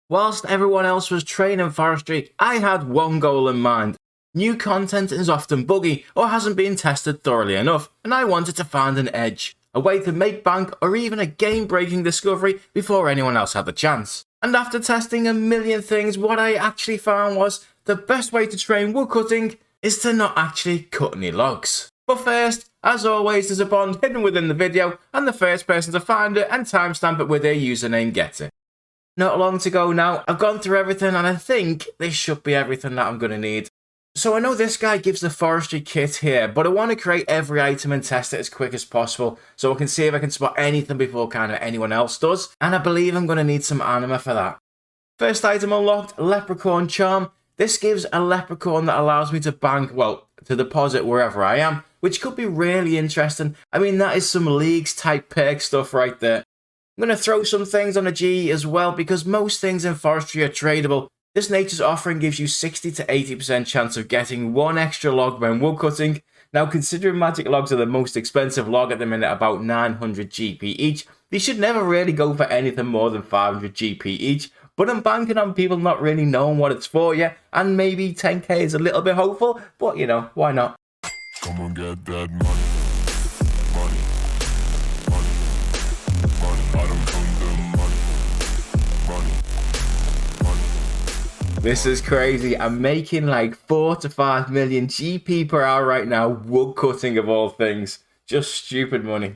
Whilst everyone else was training forestry, I had one goal in mind. New content is often buggy or hasn't been tested thoroughly enough, and I wanted to find an edge, a way to make bank or even a game-breaking discovery before anyone else had the chance. And after testing a million things, what I actually found was the best way to train woodcutting is to not actually cut any logs. But first, as always, there's a bond hidden within the video, and the first person to find it and timestamp it with their username gets it. Not long to go now. I've gone through everything and I think this should be everything that I'm going to need. So I know this guy gives the forestry kit here, but I want to create every item and test it as quick as possible so I can see if I can spot anything before kind of anyone else does, and I believe I'm going to need some anima for that. First item unlocked, Leprechaun Charm. This gives a leprechaun that allows me to bank, well, to deposit wherever I am, which could be really interesting. I mean, that is some leagues type perk stuff right there. I'm going to throw some things on a G as well because most things in forestry are tradable. This nature's offering gives you 60 to 80% chance of getting one extra log when woodcutting. Now, considering magic logs are the most expensive log at the minute, about 900 GP each, they should never really go for anything more than 500 GP each. But I'm banking on people not really knowing what it's for yet, and maybe 10k is a little bit hopeful, but you know, why not? Come on, get that money. Money. Money. Money. I don't come to money. Money. Money. This is crazy. I'm making like 4 to 5 million GP per hour right now, woodcutting of all things. Just stupid money.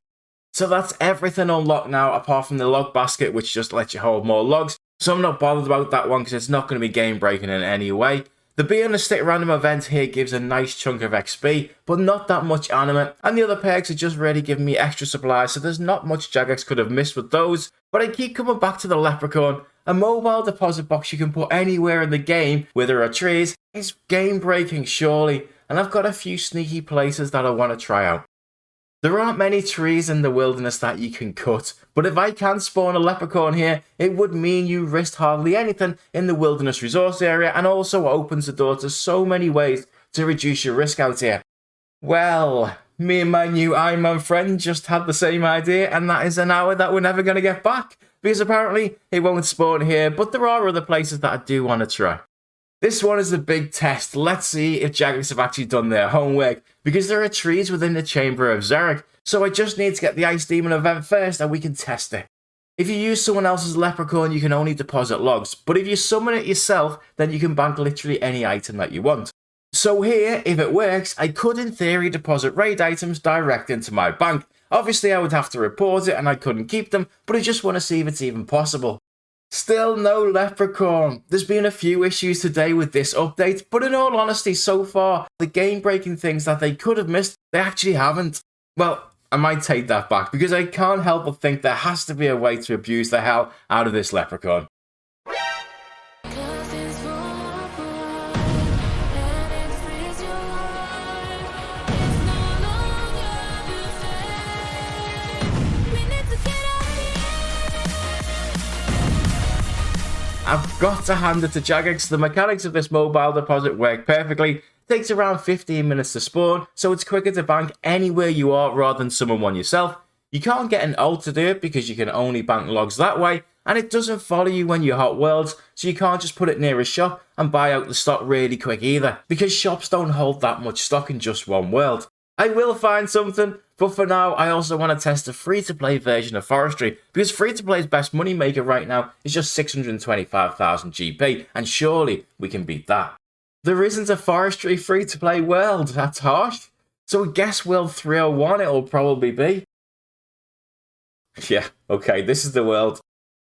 So that's everything unlocked now, apart from the log basket, which just lets you hold more logs. So I'm not bothered about that one because it's not going to be game breaking in any way. The Be on the Stick random event here gives a nice chunk of XP, but not that much anima, and the other perks are just really giving me extra supplies, so there's not much Jagex could have missed with those. But I keep coming back to the Leprechaun. A mobile deposit box you can put anywhere in the game where there are trees is game breaking surely, and I've got a few sneaky places that I want to try out. There aren't many trees in the wilderness that you can cut, but if I can spawn a leprechaun here, it would mean you risked hardly anything in the wilderness resource area and also opens the door to so many ways to reduce your risk out here. Well, me and my new Iron Man friend just had the same idea, and that is an hour that we're never going to get back, because apparently it won't spawn here, but there are other places that I do want to try. This one is a big test. Let's see if Jagex have actually done their homework, because there are trees within the Chamber of Xeric, so I just need to get the Ice Demon event first and we can test it. If you use someone else's leprechaun, you can only deposit logs, but if you summon it yourself, then you can bank literally any item that you want. So here, if it works, I could in theory deposit raid items direct into my bank. Obviously I would have to report it and I couldn't keep them, but I just want to see if it's even possible. Still no leprechaun. There's been a few issues today with this update, but in all honesty, so far, the game-breaking things that they could have missed, they actually haven't. Well, I might take that back, because I can't help but think there has to be a way to abuse the hell out of this leprechaun. I've got to hand it to Jagex. The mechanics of this mobile deposit work perfectly. It takes around 15 minutes to spawn, so it's quicker to bank anywhere you are rather than summon one yourself. You can't get an ult to do it because you can only bank logs that way, and it doesn't follow you when you hot worlds, so you can't just put it near a shop and buy out the stock really quick either, because shops don't hold that much stock in just one world. I will find something, but for now I also want to test the free-to-play version of Forestry, because free-to-play's best money maker right now is just 625,000 GP, and surely we can beat that. There isn't a Forestry free-to-play world, that's harsh. So I guess world 301 it'll probably be. Yeah, okay, this is the world.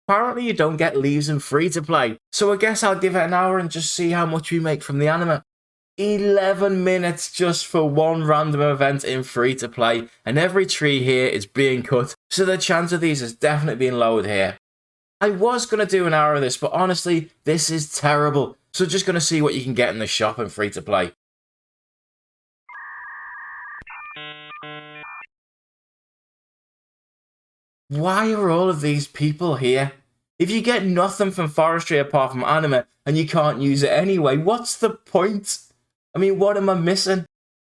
Apparently you don't get leaves in free-to-play, so I guess I'll give it an hour and just see how much we make from the anima. 11 minutes just for one random event in free-to-play, and every tree here is being cut, so the chance of these has definitely been lowered here. I was going to do an hour of this, but honestly, this is terrible, so just going to see what you can get in the shop in free-to-play. Why are all of these people here? If you get nothing from Forestry apart from anima, and you can't use it anyway, what's the point? I mean, what am I missing?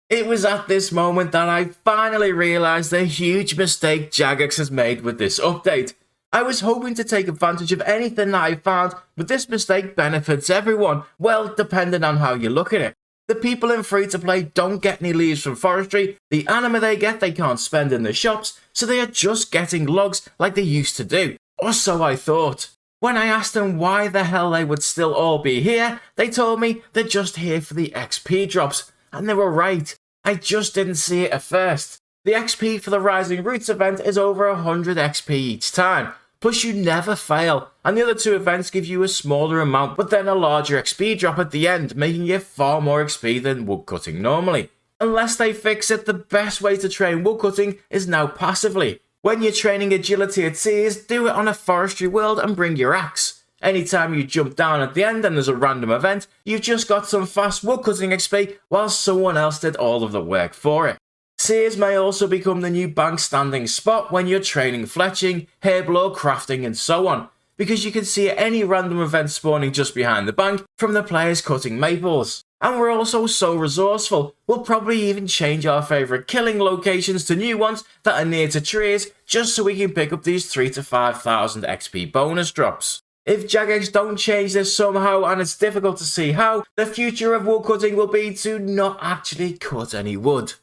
It was at this moment that I finally realised the huge mistake Jagex has made with this update. I was hoping to take advantage of anything that I found, but this mistake benefits everyone, well, depending on how you look at it. The people in free-to-play don't get any leaves from Forestry, the anima they get they can't spend in the shops, so they are just getting logs like they used to do. Or so I thought. When I asked them why the hell they would still all be here, they told me they're just here for the XP drops. And they were right. I just didn't see it at first. The XP for the Rising Roots event is over 100 XP each time. Plus you never fail, and the other two events give you a smaller amount but then a larger XP drop at the end, making it far more XP than woodcutting normally. Unless they fix it, the best way to train woodcutting is now passively. When you're training agility at tiers, do it on a forestry world and bring your axe. Anytime you jump down at the end and there's a random event, you've just got some fast woodcutting XP while someone else did all of the work for it. Sears may also become the new bank standing spot when you're training fletching, herblore, crafting and so on, because you can see any random event spawning just behind the bank from the players cutting maples. And we're also so resourceful, we'll probably even change our favourite killing locations to new ones that are near to trees just so we can pick up these 3,000 to 5,000 XP bonus drops. If Jagex don't change this somehow, and it's difficult to see how, the future of woodcutting will be to not actually cut any wood.